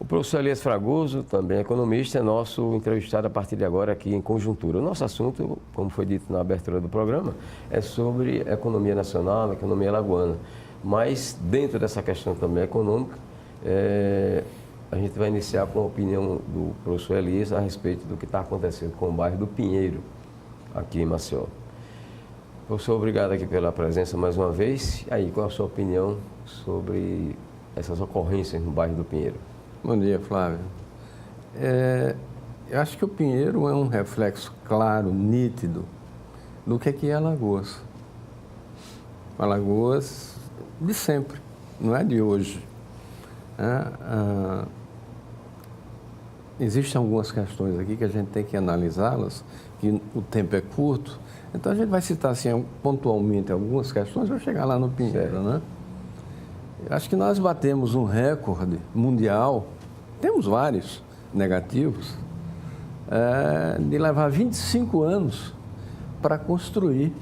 O professor Elias Fragoso, também economista, é nosso entrevistado a partir de agora aqui em Conjuntura. O nosso assunto, como foi dito na abertura do programa, é sobre economia nacional, economia alagoana. Mas dentro dessa questão também econômica, a gente vai iniciar com a opinião do professor Elias a respeito do que está acontecendo com o bairro do Pinheiro, aqui em Maceió. Professor, obrigado aqui pela presença mais uma vez. E aí, qual a sua opinião sobre essas ocorrências no bairro do Pinheiro? Bom dia, Flávio. Eu acho que o Pinheiro é um reflexo claro, nítido, do que é Alagoas. Alagoas de sempre, não é de hoje. Existem algumas questões aqui que a gente tem que analisá-las, que o tempo é curto, então a gente vai citar assim, pontualmente algumas questões para chegar lá no Pinheiro, né? Acho que nós batemos um recorde mundial, temos vários negativos, de levar 25 anos para construir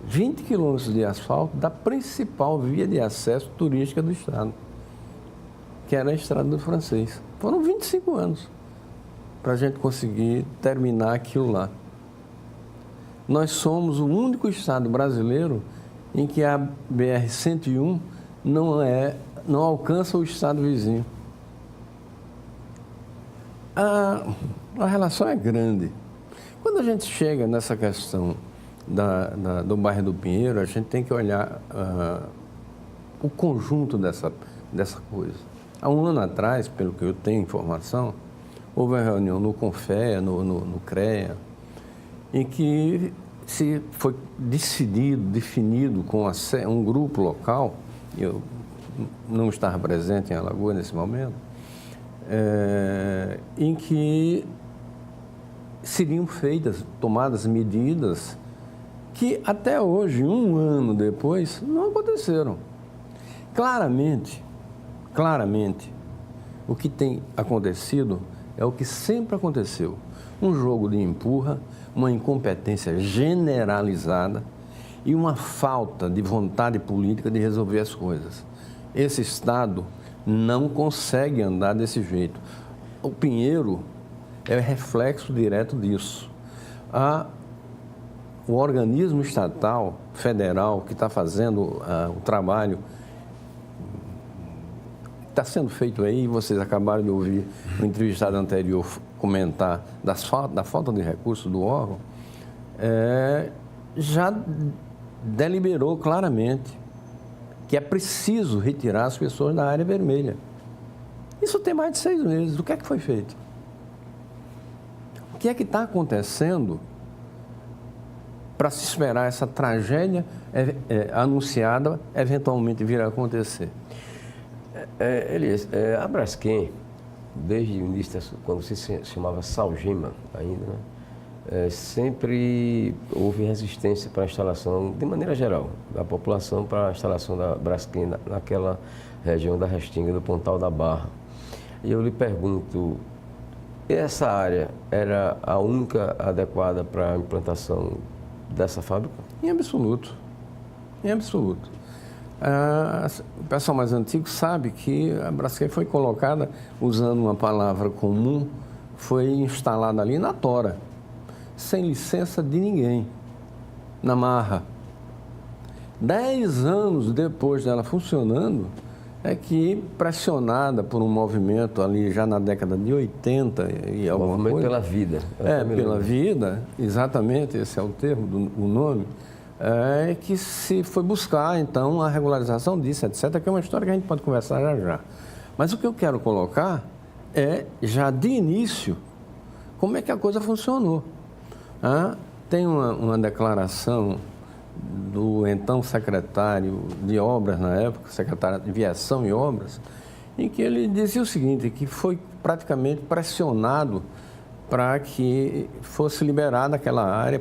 20 quilômetros de asfalto da principal via de acesso turística do estado, que era a Estrada do Francês. Foram 25 anos para a gente conseguir terminar aquilo lá. Nós somos o único estado brasileiro em que a BR-101 não alcança o estado vizinho. A relação é grande. Quando a gente chega nessa questão do bairro do Pinheiro, a gente tem que olhar o conjunto dessa coisa. Há um ano atrás, pelo que eu tenho informação, houve uma reunião no CONFEA, no CREA, em que se foi definido com um grupo local, eu não estava presente em Alagoas nesse momento, em que seriam tomadas medidas que até hoje, um ano depois, não aconteceram. Claramente, o que tem acontecido é o que sempre aconteceu. Um jogo de empurra, uma incompetência generalizada e uma falta de vontade política de resolver as coisas. Esse Estado não consegue andar desse jeito. O Pinheiro é reflexo direto disso. O organismo estatal, federal, que está fazendo o trabalho, está sendo feito aí, vocês acabaram de ouvir o entrevistado anterior comentar da falta de recursos do órgão, já deliberou claramente que é preciso retirar as pessoas da área vermelha. Isso tem mais de 6 meses. O que é que foi feito? O que é que está acontecendo para se esperar essa tragédia anunciada eventualmente vir a acontecer? Elias, a Braskem, desde o início, quando se chamava Salgema ainda, né, sempre houve resistência para a instalação, de maneira geral, da população para a instalação da Braskem naquela região da Restinga, do Pontal da Barra. E eu lhe pergunto, essa área era a única adequada para a implantação dessa fábrica? Em absoluto. Em absoluto. O pessoal mais antigo sabe que a Braskem foi colocada, usando uma palavra comum, foi instalada ali na tora, sem licença de ninguém, na marra. 10 anos depois dela funcionando, é que, pressionada por um movimento ali já na década de 80 e alguma coisa... Movimento pela vida. Pela vida, exatamente, esse é o termo, o nome, que se foi buscar, então, a regularização disso, etc., que é uma história que a gente pode conversar já. Mas o que eu quero colocar é, já de início, como é que a coisa funcionou. Tem uma declaração do então secretário de Obras na época, secretário de Viação e Obras, em que ele dizia o seguinte, que foi praticamente pressionado para que fosse liberada aquela área,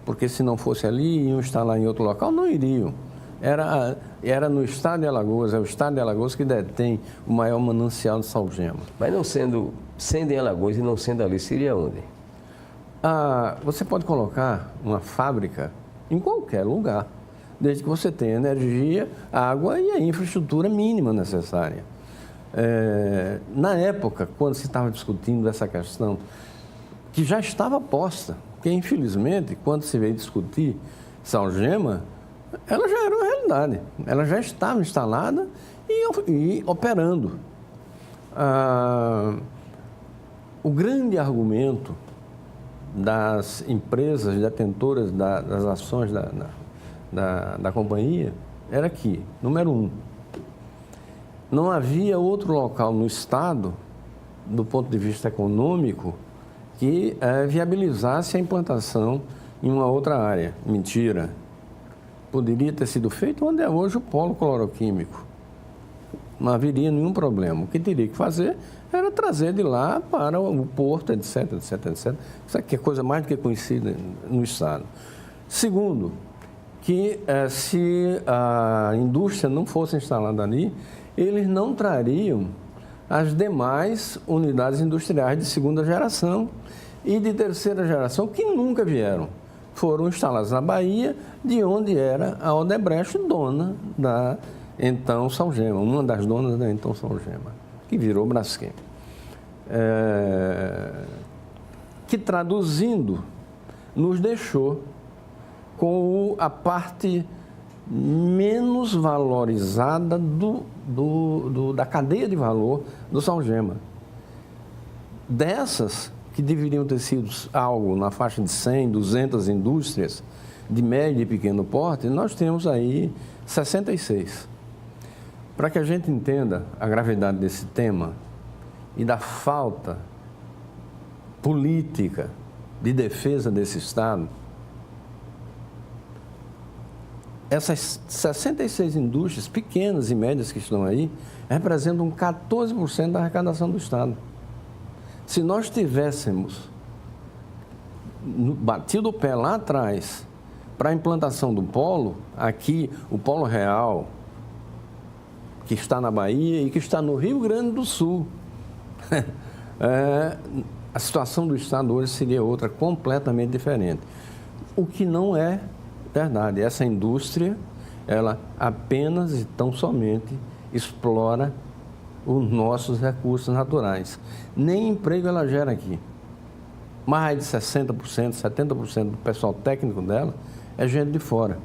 porque se não fosse ali, iam instalar em outro local, não iriam. Era no estado de Alagoas, é o estado de Alagoas que detém o maior manancial de salgema. Mas não sendo em Alagoas e não sendo ali, seria onde? Você pode colocar uma fábrica em qualquer lugar, desde que você tenha energia, água e a infraestrutura mínima necessária. Na época, quando se estava discutindo essa questão, que já estava posta, porque infelizmente, quando se veio discutir Salgema, ela já era uma realidade, ela já estava instalada e operando. O grande argumento das empresas detentoras das ações da companhia era que, número 1, não havia outro local no Estado, do ponto de vista econômico, que viabilizasse a implantação em uma outra área. Mentira. Poderia ter sido feito onde é hoje o polo cloroquímico. Não haveria nenhum problema. O que teria que fazer era trazer de lá para o porto, etc, etc, etc. Isso aqui é coisa mais do que conhecida no Estado. Segundo, que se a indústria não fosse instalada ali, eles não trariam as demais unidades industriais de segunda geração e de terceira geração, que nunca vieram. Foram instaladas na Bahia, de onde era a Odebrecht, dona da então Salgema, uma das donas da então Salgema, que virou Braskem. Que traduzindo, nos deixou com a parte menos valorizada da cadeia de valor do Salgema. Dessas, que deveriam ter sido algo na faixa de 100, 200 indústrias de médio e pequeno porte, nós temos aí 66. Para que a gente entenda a gravidade desse tema e da falta política de defesa desse Estado, essas 66 indústrias pequenas e médias que estão aí representam 14% da arrecadação do Estado. Se nós tivéssemos batido o pé lá atrás para a implantação do polo, aqui o Polo Real, que está na Bahia e que está no Rio Grande do Sul, a situação do Estado hoje seria outra, completamente diferente. O que não é verdade. Essa indústria, ela apenas e tão somente explora os nossos recursos naturais. Nem emprego ela gera aqui. Mais de 60%, 70% do pessoal técnico dela é gente de fora.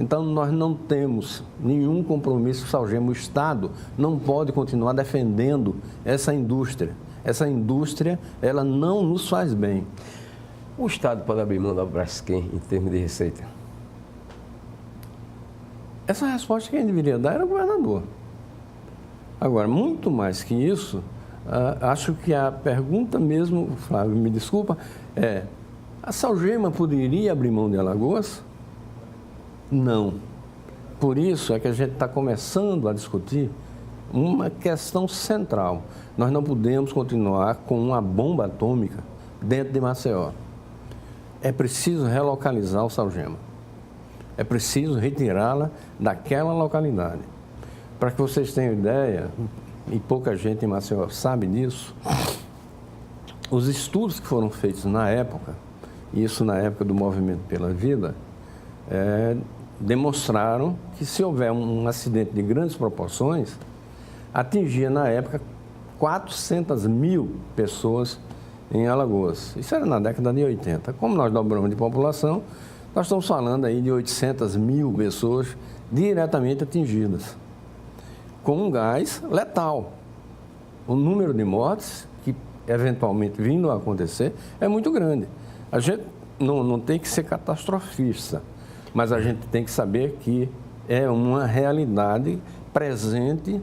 Então, nós não temos nenhum compromisso com o Salgema. O Estado não pode continuar defendendo essa indústria. Essa indústria, ela não nos faz bem. O Estado pode abrir mão da Braskem em termos de receita? Essa resposta quem deveria dar era o governador. Agora, muito mais que isso, acho que a pergunta mesmo, Flávio, me desculpa, a Salgema poderia abrir mão de Alagoas? Não. Por isso é que a gente está começando a discutir uma questão central. Nós não podemos continuar com uma bomba atômica dentro de Maceió. É preciso relocalizar o Salgema. É preciso retirá-la daquela localidade. Para que vocês tenham ideia, e pouca gente em Maceió sabe disso, os estudos que foram feitos na época, isso na época do Movimento pela Vida, demonstraram que se houver um acidente de grandes proporções, atingia na época 400 mil pessoas em Alagoas. Isso era na década de 80. Como nós dobramos de população, nós estamos falando aí de 800 mil pessoas diretamente atingidas, com um gás letal. O número de mortes, que eventualmente vindo a acontecer, é muito grande. A gente não tem que ser catastrofista, mas a gente tem que saber que é uma realidade presente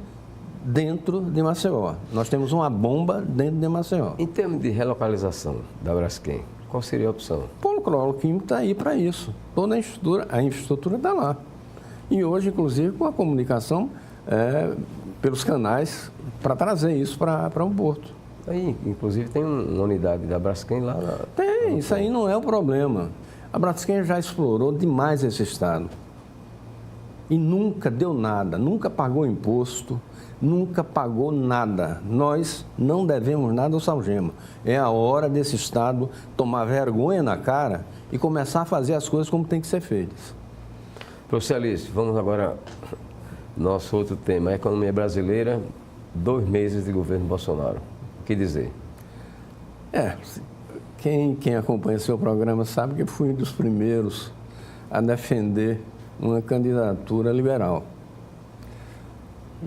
dentro de Maceió. Nós temos uma bomba dentro de Maceió. Em termos de relocalização da Braskem, qual seria a opção? O polo cloroquímico está aí para isso. Toda a infraestrutura está lá. E hoje, inclusive, com a comunicação pelos canais para trazer isso para um porto. Aí, inclusive, tem uma unidade da Braskem lá. Tem, isso aí não é o problema. A Braskem já explorou demais esse estado. E nunca deu nada, nunca pagou imposto, nunca pagou nada. Nós não devemos nada ao Salgema. É a hora desse estado tomar vergonha na cara e começar a fazer as coisas como tem que ser feitas. Professor Alice, vamos agora ao nosso outro tema. A economia brasileira 2 meses de governo Bolsonaro. O que dizer? Quem acompanha seu programa sabe que fui um dos primeiros a defender uma candidatura liberal.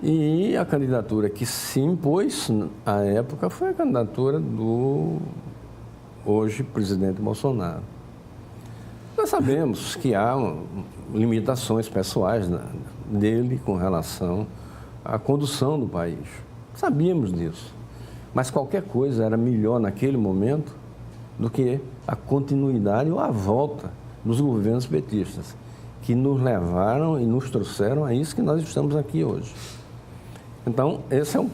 E a candidatura que se impôs à época foi a candidatura do hoje presidente Bolsonaro. Nós sabemos que há limitações pessoais dele com relação à condução do país. Sabíamos disso. Mas qualquer coisa era melhor naquele momento do que a continuidade ou a volta dos governos petistas, que nos levaram e nos trouxeram a isso que nós estamos aqui hoje. Então, esse é um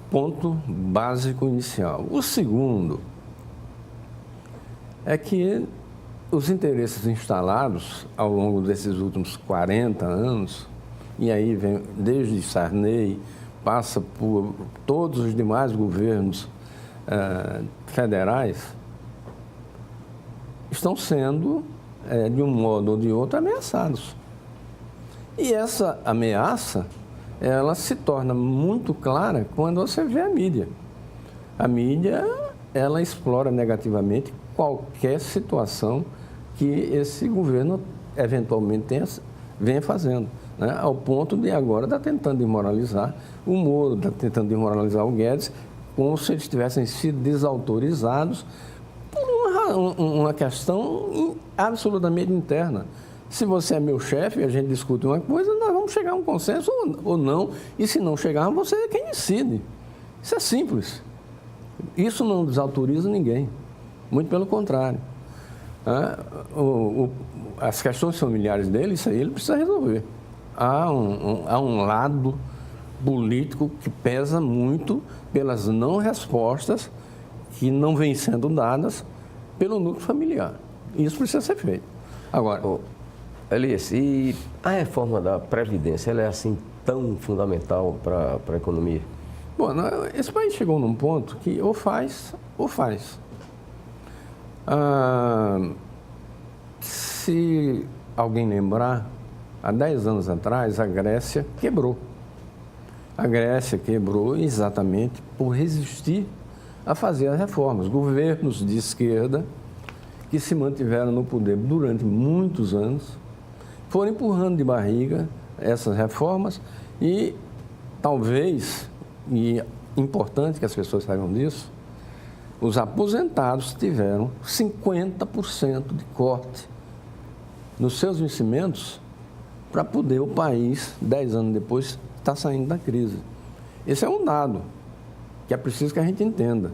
ponto básico inicial. O segundo é que os interesses instalados ao longo desses últimos 40 anos, e aí vem desde Sarney, passa por todos os demais governos federais, estão sendo, de um modo ou de outro, ameaçados. E essa ameaça, ela se torna muito clara quando você vê a mídia. A mídia, ela explora negativamente qualquer situação que esse governo eventualmente venha fazendo, né? Ao ponto de agora estar tentando desmoralizar o Moro, está tentando desmoralizar o Guedes, como se eles tivessem sido desautorizados por uma questão absolutamente interna. Se você é meu chefe e a gente discute uma coisa, nós vamos chegar a um consenso ou não. E se não chegar, você é quem decide. Isso é simples. Isso não desautoriza ninguém. Muito pelo contrário. As questões familiares dele, isso aí ele precisa resolver. Há um lado político que pesa muito pelas não respostas que não vêm sendo dadas pelo núcleo familiar. Isso precisa ser feito. Agora, Elias, e a reforma da Previdência, ela é assim tão fundamental para a economia? Bom, esse país chegou num ponto que ou faz ou faz. Se alguém lembrar, há 10 anos atrás, a Grécia quebrou. A Grécia quebrou exatamente por resistir a fazer as reformas. Governos de esquerda que se mantiveram no poder durante muitos anos foram empurrando de barriga essas reformas e talvez, e é importante que as pessoas saibam disso, os aposentados tiveram 50% de corte nos seus vencimentos para poder o país, 10 anos depois, estar saindo da crise. Esse é um dado que é preciso que a gente entenda.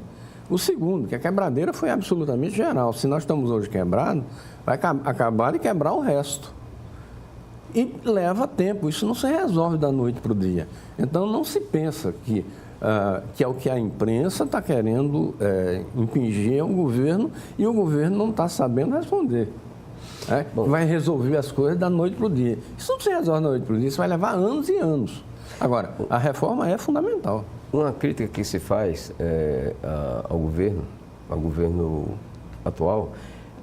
O segundo, que a quebradeira foi absolutamente geral. Se nós estamos hoje quebrados, vai acabar de quebrar o resto. E leva tempo, isso não se resolve da noite para o dia. Então, não se pensa que é o que a imprensa está querendo impingir ao governo e o governo não está sabendo responder. Vai resolver as coisas da noite para o dia. Isso não se resolve da noite para o dia, isso vai levar anos e anos. Agora, a reforma é fundamental. Uma crítica que se faz ao governo atual,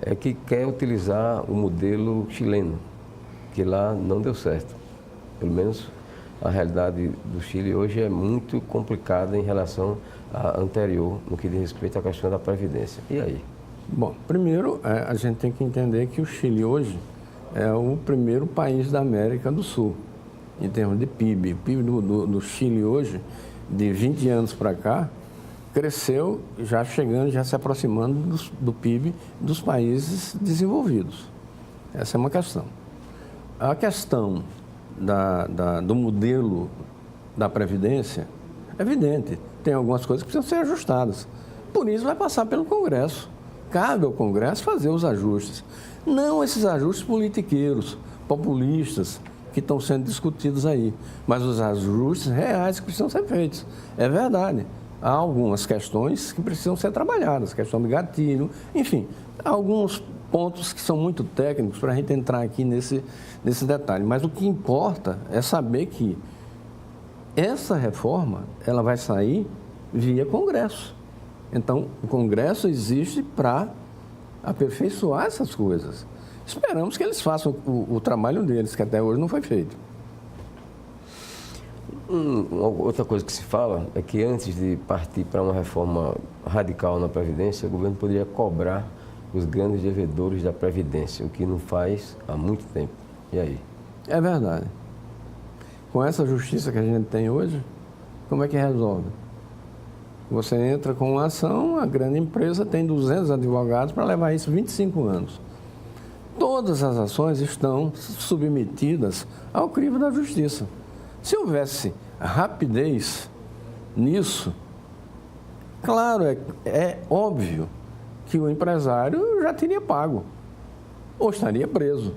é que quer utilizar o modelo chileno, que lá não deu certo. Pelo menos a realidade do Chile hoje é muito complicada em relação à anterior, no que diz respeito à questão da Previdência. E aí? Bom, primeiro, a gente tem que entender que o Chile hoje é o primeiro país da América do Sul, em termos de PIB. O PIB do Chile hoje, de 20 anos para cá, cresceu já se aproximando do PIB dos países desenvolvidos. Essa é uma questão. A questão do modelo da Previdência é evidente. Tem algumas coisas que precisam ser ajustadas. Por isso vai passar pelo Congresso. Cabe ao Congresso fazer os ajustes. Não esses ajustes politiqueiros, populistas, que estão sendo discutidos aí, mas os ajustes reais que precisam ser feitos. É verdade. Há algumas questões que precisam ser trabalhadas, questão do gatilho, enfim, alguns pontos que são muito técnicos para a gente entrar aqui nesse detalhe. Mas o que importa é saber que essa reforma, ela vai sair via Congresso. Então, o Congresso existe para aperfeiçoar essas coisas. Esperamos que eles façam o trabalho deles, que até hoje não foi feito. Outra coisa que se fala é que antes de partir para uma reforma radical na Previdência, o governo poderia cobrar os grandes devedores da Previdência, o que não faz há muito tempo. E aí? É verdade. Com essa justiça que a gente tem hoje, como é que resolve? Você entra com uma ação, a grande empresa tem 200 advogados para levar isso 25 anos. Todas as ações estão submetidas ao crivo da justiça. Se houvesse rapidez nisso, claro, é óbvio que o empresário já teria pago ou estaria preso.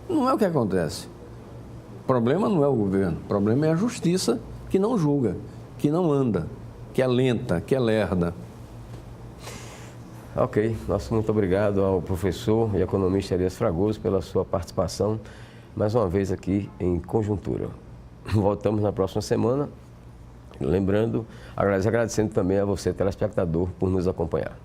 Não é o que acontece. O problema não é o governo, o problema é a justiça que não julga, que não anda, que é lenta, que é lerda. Ok, nosso muito obrigado ao professor e economista Elias Fragoso pela sua participação, mais uma vez aqui em Conjuntura. Voltamos na próxima semana, lembrando, agradecendo também a você, telespectador, por nos acompanhar.